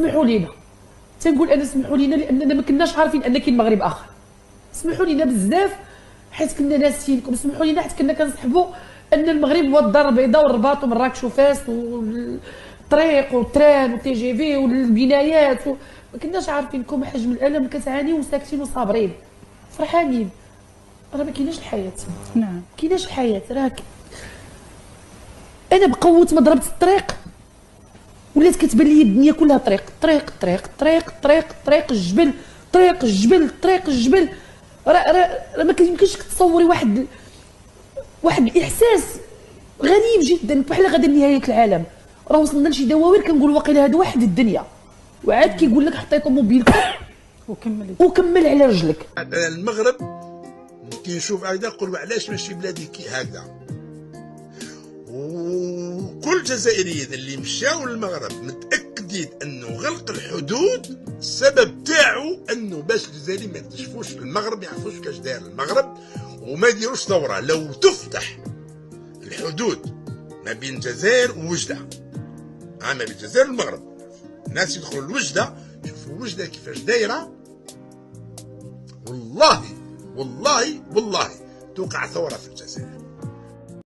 اسمحوا لينا، تنقول انا اسمحوا لينا لاننا ما كناش عارفين ان كاين مغرب اخر. اسمحوا لينا بزاف حيت كنا ناسيينكم، اسمحوا لينا حيت كنا كنصحبوا ان المغرب هو الدار البيضاء والرباط ومراكش وفاس والطريق والتران والتي جي في والبنايات ما كناش عارفينكم حجم الالم اللي كتعانيو وساكتين وصابرين فرحانين. راه ما كايناش الحياه. نعم ما كايناش الحياه. راه انا بقوه ما ضربت الطريق ولات كتبان لي الدنيا كلها طريق طريق طريق طريق طريق طريق الجبل طريق الجبل طريق الجبل. راه ما كيمكنش تصوري واحد الاحساس غريب جدا بحال غدا نهايه العالم. راه وصلنا لشي دواوير كنقول واقيلا هذا واحد الدنيا وعاد كيقول لك حطي طوموبيلك وكمل على رجلك. المغرب كيشوف هكذا نقول علاش ماشي بلادي كي هكذا. وكل جزائري اللي مشاو للمغرب متاكدين انه غلق الحدود السبب تاعو انه باش الجزائريين ما يكتشفوش المغرب، ما يعرفوش كاش داير المغرب وما يديروش ثوره. لو تفتح الحدود ما بين الجزائر ووجده، ما بين الجزائر والمغرب، الناس يدخلوا لوجده يشوفوا وجده كيفاش دايره، والله والله والله توقع ثوره في الجزائر.